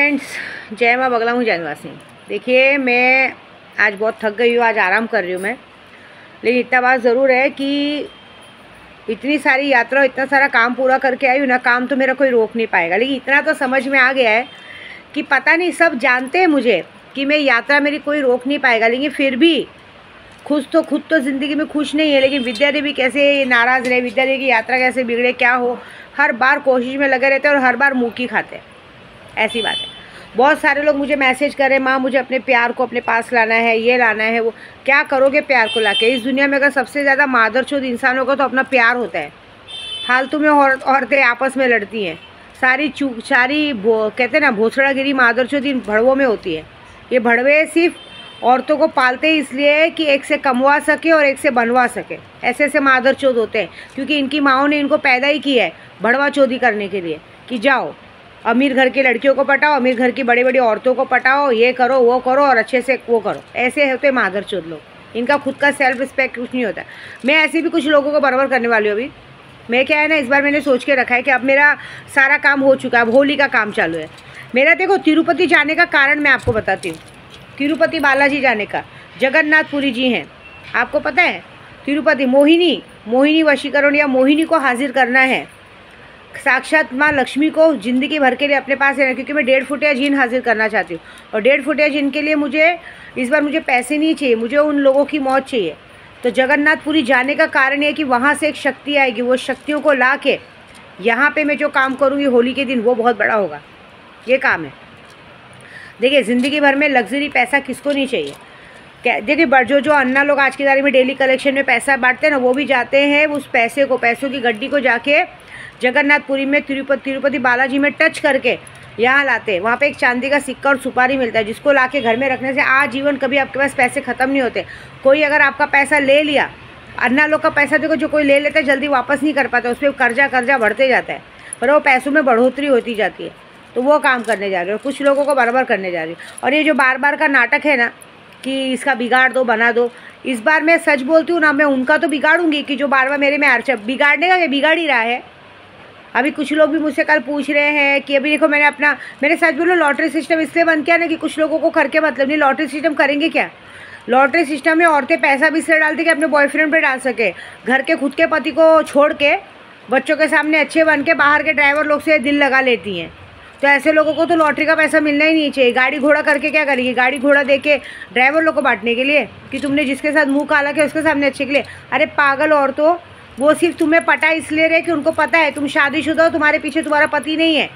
Friends, जय माँ बगला हूँ जनवासी। देखिए, मैं आज बहुत थक गई हूँ, आज आराम कर रही हूँ मैं। लेकिन इतना बात ज़रूर है कि इतनी सारी यात्रा, इतना सारा काम पूरा करके आई हूँ ना, काम तो मेरा कोई रोक नहीं पाएगा। लेकिन इतना तो समझ में आ गया है कि पता नहीं, सब जानते हैं मुझे कि मैं यात्रा मेरी कोई रोक नहीं पाएगा। लेकिन फिर भी खुद तो ज़िंदगी में खुश नहीं है। लेकिन विद्या देवी कैसे नाराज़ रहे, विद्या देवी की यात्रा कैसे बिगड़े, क्या हो, हर बार कोशिश में लगे रहते हैं और हर बार मुँह की खाते हैं। ऐसी बात है। बहुत सारे लोग मुझे मैसेज करें, माँ मुझे अपने प्यार को अपने पास लाना है, ये लाना है, वो। क्या करोगे प्यार को लाके? इस दुनिया में अगर सबसे ज़्यादा मादरचोद इंसान होगा तो अपना प्यार होता है। फालतू में औरतें आपस में लड़ती हैं, सारी कहते हैं ना, भोसड़ागिरी मादरचोद इन भड़वों में होती है। ये भड़वे सिर्फ औरतों को पालते ही इसलिए कि एक से कमवा सके और एक से बनवा सके। ऐसे ऐसे मादरचोद होते हैं, क्योंकि इनकी माँओं ने इनको पैदा ही किया है भड़वा चोदी करने के लिए कि जाओ अमीर घर की लड़कियों को पटाओ, अमीर घर की बड़ी बड़ी औरतों को पटाओ, ये करो वो करो और अच्छे से वो करो। ऐसे होते मादरचोद लोग। इनका खुद का सेल्फ रिस्पेक्ट कुछ नहीं होता। मैं ऐसे भी कुछ लोगों को बराबर करने वाली हूँ। अभी मैं क्या है ना, इस बार मैंने सोच के रखा है कि अब मेरा सारा काम हो चुका है, अब होली का काम चालू है मेरा। देखो, तिरुपति जाने का कारण मैं आपको बताती हूँ। तिरुपति बालाजी जाने का, जगन्नाथपुरी जी हैं, आपको पता है। तिरुपति मोहिनी वशीकरण या मोहिनी को हाजिर करना है, साक्षात माँ लक्ष्मी को ज़िंदगी भर के लिए अपने पास है ना। क्योंकि मैं 1.5 फुटिया जीन हाजिर करना चाहती हूँ, और 1.5 फुटिया जीन के लिए मुझे इस बार मुझे पैसे नहीं चाहिए, मुझे उन लोगों की मौत चाहिए। तो जगन्नाथपुरी जाने का कारण ये है कि वहाँ से एक शक्ति आएगी, वो शक्तियों को ला के यहाँ पे मैं जो काम करूँगी होली के दिन, वो बहुत बड़ा होगा। ये काम है। देखिए, ज़िंदगी भर में लग्जरी पैसा किसको नहीं चाहिए। देखिए, जो अन्ना लोग आज की तारीख में डेली कलेक्शन में पैसा बांटते हैं ना, वो भी जाते हैं उस पैसों की गड्डी को जाके जगन्नाथपुरी में तिरुपति बालाजी में टच करके यहाँ लाते हैं। वहाँ पे एक चांदी का सिक्का और सुपारी मिलता है, जिसको लाके घर में रखने से आजीवन कभी आपके पास पैसे ख़त्म नहीं होते। कोई अगर आपका पैसा ले लिया, अन्ना लोग का पैसा देखो, जो कोई ले लेता है जल्दी वापस नहीं कर पाता, उस पर कर्जा बढ़ते जाता है, पर वो पैसों में बढ़ोतरी होती जाती है। तो वो काम करने जा रहे हो, कुछ लोगों को बराबर करने जा रही हो। और ये जो बार का नाटक है ना कि इसका बिगाड़ दो, बना दो, इस बार मैं सच बोलती हूँ ना, मैं उनका तो बिगाड़ूंगी कि जो बार मेरे में बिगाड़ने का बिगाड़ ही रहा है। अभी कुछ लोग भी मुझसे कल पूछ रहे हैं कि अभी देखो, मैंने सच बोलो, लॉटरी सिस्टम इसलिए बंद किया ना कि कुछ लोगों को करके मतलब नहीं। लॉटरी सिस्टम करेंगे क्या? लॉटरी सिस्टम में औरतें पैसा भी इसलिए डालती कि अपने बॉयफ्रेंड पे डाल सके, घर के खुद के पति को छोड़ के बच्चों के सामने अच्छे बन के बाहर के ड्राइवर लोग से दिल लगा लेती हैं। तो ऐसे लोगों को तो लॉटरी का पैसा मिलना ही नहीं चाहिए। गाड़ी घोड़ा करके क्या करेगी? गाड़ी घोड़ा दे के ड्राइवर लोग को बांटने के लिए कि तुमने जिसके साथ मुँह काला किया उसके सामने अच्छे के लिए। अरे पागल औरतों, वो सिर्फ तुम्हें पटा इसलिए रहे कि उनको पता है तुम शादीशुदा हो, तुम्हारे पीछे तुम्हारा पति नहीं है।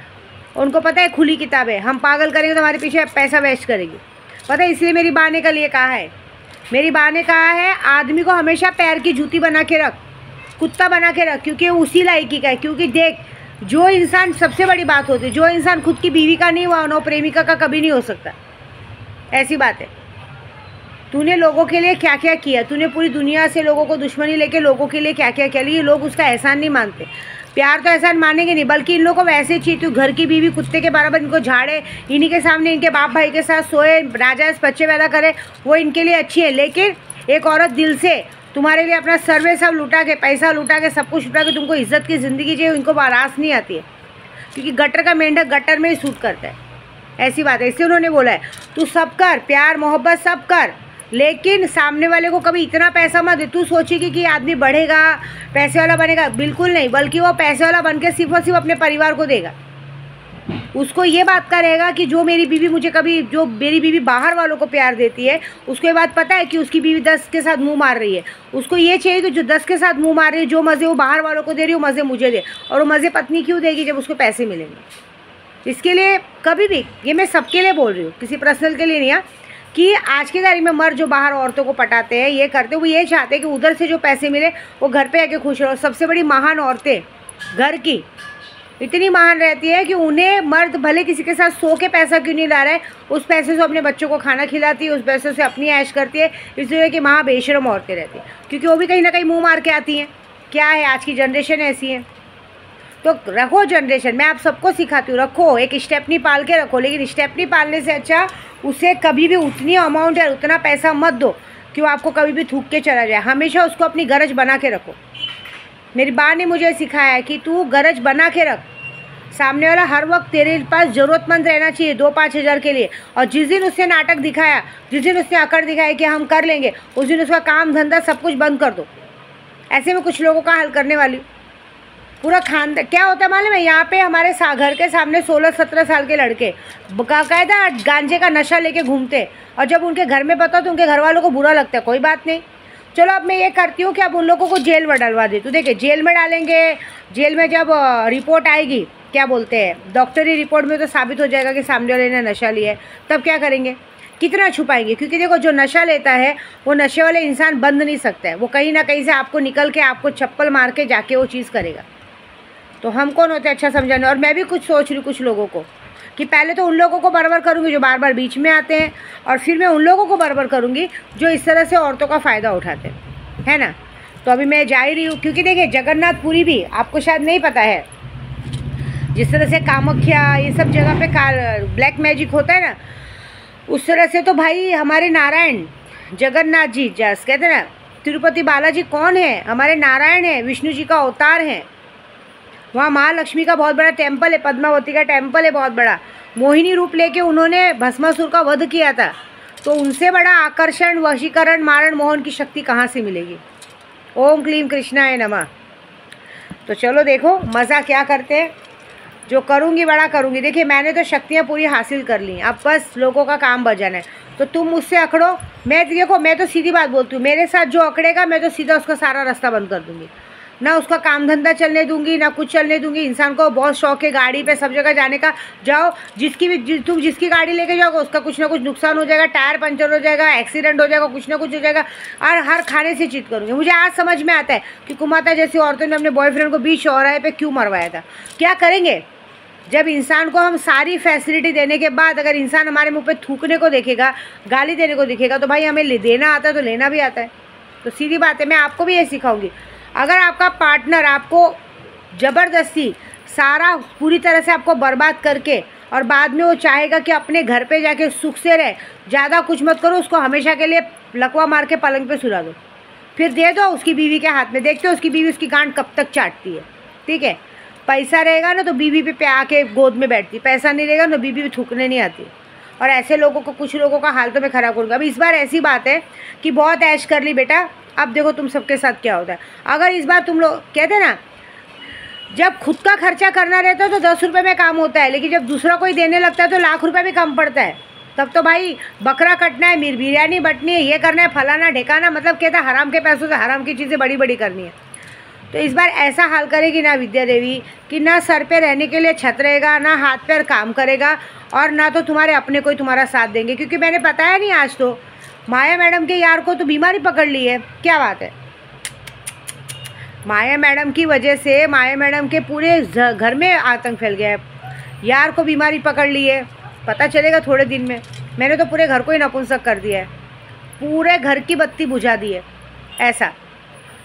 उनको पता है खुली किताब है, हम पागल करेंगे तो हमारे पीछे पैसा वेस्ट करेगी। पता है, इसलिए मेरी बाँ ने कल ये कहा है, मेरी बाँ ने कहा है, आदमी को हमेशा पैर की जूती बना के रख, कुत्ता बना के रख, क्योंकि उसी लायकी का है। क्योंकि देख, जो इंसान, सबसे बड़ी बात होती है, जो इंसान खुद की बीवी का नहीं हुआ ना, प्रेमिका का कभी नहीं हो सकता। ऐसी बात है। तूने लोगों के लिए क्या क्या किया, तूने पूरी दुनिया से लोगों को दुश्मनी लेके लोगों के लिए क्या क्या किया। ये लोग उसका एहसान नहीं मानते। प्यार तो एहसान मानेंगे नहीं, बल्कि इन लोगों को वैसे चाहिए, तू घर की बीवी कुत्ते के बराबर इनको झाड़े, इन्हीं के सामने इनके बाप भाई के साथ सोए, राजा बच्चे पैदा करे, वो इनके लिए अच्छी है। लेकिन एक औरत दिल से तुम्हारे लिए अपना सर्वे सब लुटा के, पैसा लुटा के, सब कुछ लुटा के तुमको इज्जत की ज़िंदगी चाहिए, इनको बारास नहीं आती है। क्योंकि गटर का मेंढक गटर में ही सूट करता है। ऐसी बात है। इसलिए उन्होंने बोला है, तू सब कर, प्यार मोहब्बत सब कर, लेकिन सामने वाले को कभी इतना पैसा मत दे तू सोचेगी कि आदमी बढ़ेगा, पैसे वाला बनेगा। बिल्कुल नहीं, बल्कि वो पैसे वाला बन के सिर्फ और सिर्फ अपने परिवार को देगा। उसको ये बात का रहेगा कि जो मेरी बीवी बाहर वालों को प्यार देती है, उसको ये बात पता है कि उसकी बीवी 10 के साथ मुंह मार रही है। उसको ये चाहिए कि जो 10 के साथ मुंह मार रही है, जो मज़े वो बाहर वालों को दे रही है, वो मज़े मुझे दे। और वो मज़े पत्नी क्यों देगी? जब उसको पैसे मिलेंगे। इसके लिए कभी भी, ये मैं सबके लिए बोल रही हूँ, किसी पर्सनल के लिए नहीं है, कि आज की तारीख में मर्द जो बाहर औरतों को पटाते हैं, ये करते हैं, वो ये चाहते हैं कि उधर से जो पैसे मिले वो घर पे आके खुश रहो। सबसे बड़ी महान औरतें घर की इतनी महान रहती है कि उन्हें मर्द भले किसी के साथ सो के पैसा क्यों नहीं ला रहा है, उस पैसे से अपने बच्चों को खाना खिलाती है, उस पैसे से अपनी ऐश करती है। इसलिए कि महा बेशरम औरतें रहती हैं, क्योंकि वो भी कहीं ना कहीं मुँह मार के आती हैं। क्या है, आज की जनरेशन ऐसी है। तो रखो जनरेशन, मैं आप सबको सिखाती हूँ, रखो, एक स्टेपनी पाल के रखो। लेकिन स्टेपनी पालने से अच्छा उसे कभी भी उतनी अमाउंट या उतना पैसा मत दो कि वो आपको कभी भी थूक के चला जाए। हमेशा उसको अपनी गरज बना के रखो। मेरी बाँ ने मुझे सिखाया है कि तू गरज बना के रख, सामने वाला हर वक्त तेरे पास ज़रूरतमंद रहना चाहिए 2-5 हज़ार के लिए। और जिस दिन उसने नाटक दिखाया, जिस दिन उसने अकड़ दिखाया कि हम कर लेंगे, उस दिन उसका काम धंधा सब कुछ बंद कर दो। ऐसे में कुछ लोगों का हल करने वाली पूरा खानदान। क्या होता है मालूम है, यहाँ पे हमारे घर के सामने 16-17 साल के लड़के बाकायदा गांजे का नशा लेके घूमते, और जब उनके घर में पता तो उनके घर वालों को बुरा लगता है। कोई बात नहीं, चलो अब मैं ये करती हूँ कि अब उन लोगों को जेल में डलवा दे। तो देखिए जेल में डालेंगे, जेल में जब रिपोर्ट आएगी, क्या बोलते हैं, डॉक्टरी रिपोर्ट में तो साबित हो जाएगा कि सामने वाले ने नशा लिया है, तब क्या करेंगे, कितना छुपाएंगे। क्योंकि देखो जो नशा लेता है वो नशे वाले इंसान बंद नहीं सकता है, वो कहीं ना कहीं से आपको निकल के आपको चप्पल मार के जाके वो चीज़ करेगा। तो हम कौन होते अच्छा समझाने। और मैं भी कुछ सोच रही हूँ कुछ लोगों को कि पहले तो उन लोगों को बराबर करूँगी जो बार बार बीच में आते हैं, और फिर मैं उन लोगों को बराबर करूँगी जो इस तरह से औरतों का फ़ायदा उठाते हैं, है ना। तो अभी मैं जा ही रही हूँ, क्योंकि देखिए जगन्नाथपुरी भी आपको शायद नहीं पता है, जिस तरह से कामाख्या ये सब जगह पे ब्लैक मैजिक होता है ना, उस तरह से तो भाई हमारे नारायण जगन्नाथ जी, जस कहते हैं ना तिरुपति बालाजी कौन है, हमारे नारायण है, विष्णु जी का अवतार है। वहाँ महालक्ष्मी का बहुत बड़ा टेम्पल है, पद्मावती का टेम्पल है बहुत बड़ा, मोहिनी रूप लेके उन्होंने भस्मासुर का वध किया था। तो उनसे बड़ा आकर्षण, वशीकरण, मारण मोहन की शक्ति कहाँ से मिलेगी। ओम क्लीम कृष्णाय नमः। तो चलो देखो मज़ा क्या करते हैं, जो करूँगी बड़ा करूँगी। देखिए मैंने तो शक्तियाँ पूरी हासिल कर ली, अब बस लोगों का काम बजाना है। तो तुम मुझसे अकड़ो, मैं देखो मैं तो सीधी बात बोलती हूँ, मेरे साथ जो अकड़ेगा मैं तो सीधा उसका सारा रास्ता बंद कर दूँगी, ना उसका काम धंधा चलने दूंगी, ना कुछ चलने दूंगी। इंसान को बहुत शौक है गाड़ी पे सब जगह जाने का, जाओ तुम जिसकी गाड़ी लेके जाओगे उसका कुछ ना कुछ नुकसान हो जाएगा, टायर पंचर हो जाएगा, एक्सीडेंट हो जाएगा, कुछ ना कुछ हो जाएगा, और हर खाने से चीत करूँगी। मुझे आज समझ में आता है कि कुमाता जैसी औरतों ने अपने बॉयफ्रेंड को बीच चौराहे पे क्यों मरवाया था। क्या करेंगे जब इंसान को हम सारी फैसिलिटी देने के बाद अगर इंसान हमारे मुँह पर थूकने को देखेगा, गाली देने को दिखेगा, तो भाई हमें देना आता है तो लेना भी आता है। तो सीधी बात है, मैं आपको भी ये सिखाऊंगी। अगर आपका पार्टनर आपको ज़बरदस्ती सारा पूरी तरह से आपको बर्बाद करके और बाद में वो चाहेगा कि अपने घर पे जाके सुख से रहे, ज़्यादा कुछ मत करो, उसको हमेशा के लिए लकवा मार के पलंग पे सुला दो, फिर दे दो उसकी बीवी के हाथ में, देखते हो उसकी बीवी उसकी गांड कब तक चाटती है। ठीक है, पैसा रहेगा ना तो बीवी पे आके गोद में बैठती, पैसा नहीं रहेगा ना तो बीवी भी थूकने नहीं आती। और ऐसे लोगों को, कुछ लोगों का हाल तो मैं ख़राब करूँगा। अब इस बार ऐसी बात है कि बहुत ऐश कर ली बेटा, अब देखो तुम सबके साथ क्या होता है। अगर इस बार तुम लोग कहते हैं ना, जब खुद का खर्चा करना रहता है तो 10 रुपये में काम होता है, लेकिन जब दूसरा कोई देने लगता है तो लाख रुपए भी कम पड़ता है। तब तो भाई बकरा कटना है, बिरयानी बटनी है, ये करना है, फलाना ढेकाना, मतलब कहता है हराम के पैसों से हराम की चीज़ें बड़ी बड़ी करनी है। तो इस बार ऐसा हाल करेगी ना विद्या देवी कि ना सर पे रहने के लिए छत रहेगा, ना हाथ पैर काम करेगा, और ना तो तुम्हारे अपने कोई तुम्हारा साथ देंगे। क्योंकि मैंने बताया नहीं, आज तो माया मैडम के यार को तो बीमारी पकड़ ली है। क्या बात है, माया मैडम की वजह से माया मैडम के पूरे घर में आतंक फैल गया है। यार को बीमारी पकड़ ली है, पता चलेगा थोड़े दिन में। मैंने तो पूरे घर को ही नपुंसक कर दिया है, पूरे घर की बत्ती बुझा दी है। ऐसा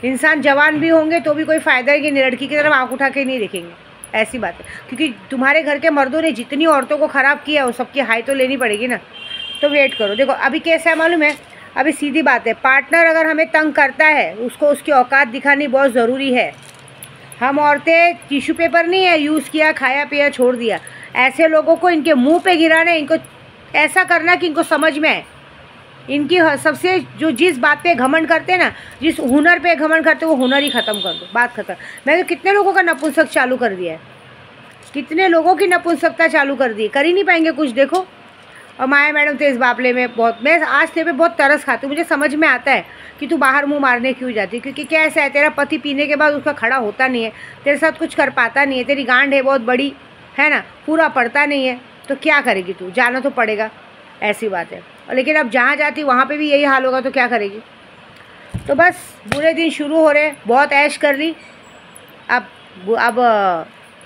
इंसान जवान भी होंगे तो भी कोई फ़ायदा है कि लड़की की तरफ आँख उठा के नहीं देखेंगे, ऐसी बात है। क्योंकि तुम्हारे घर के मर्दों ने जितनी औरतों को ख़राब किया वो सबकी हाई तो लेनी पड़ेगी ना। तो वेट करो, देखो अभी कैसा है मालूम है, अभी सीधी बात है, पार्टनर अगर हमें तंग करता है उसको उसकी औकात दिखानी बहुत ज़रूरी है। हम औरतें टिश्यू पेपर नहीं है यूज़ किया, खाया पिया छोड़ दिया। ऐसे लोगों को इनके मुंह पे गिराना, इनको ऐसा करना कि इनको समझ में आए। इनकी सबसे जो जिस बात पे घमंड करते हैं ना, जिस हुनर पे घमंड करते हैं, वो हुनर ही ख़त्म कर दो, बात खत्म। मैंने तो कितने लोगों का नपुंसक चालू कर दिया है, कितने लोगों की नपुंसकता चालू कर दी, कर ही नहीं पाएंगे कुछ। देखो, और माया मैडम तो इस बापले में बहुत, मैं आज तेरे पे बहुत तरस खाती हूँ। मुझे समझ में आता है कि तू बाहर मुंह मारने क्यों जाती, क्योंकि क्या ऐसा है, तेरा पति पीने के बाद उसका खड़ा होता नहीं है, तेरे साथ कुछ कर पाता नहीं है, तेरी गांड है बहुत बड़ी, है ना, पूरा पड़ता नहीं है, तो क्या करेगी तू, जाना तो पड़ेगा, ऐसी बात है। लेकिन अब जहाँ जाती वहाँ पे भी यही हाल होगा तो क्या करेगी। तो बस बुरे दिन शुरू हो रहे, बहुत ऐश कर ली, अब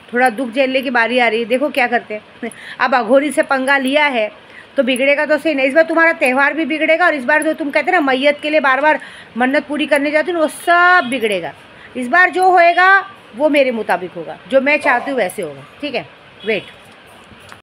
थोड़ा दुख झेलने की बारी आ रही है। देखो क्या करते हैं, अब अघोरी से पंगा लिया है तो बिगड़ेगा तो सही नहीं। इस बार तुम्हारा त्यौहार भी बिगड़ेगा, और इस बार जो तुम कहते हैं ना मैयत के लिए बार बार मन्नत पूरी करने जाती हो, वो सब बिगड़ेगा। इस बार जो होएगा वो मेरे मुताबिक होगा, जो मैं चाहती हूँ वैसे होगा। ठीक है, वेट।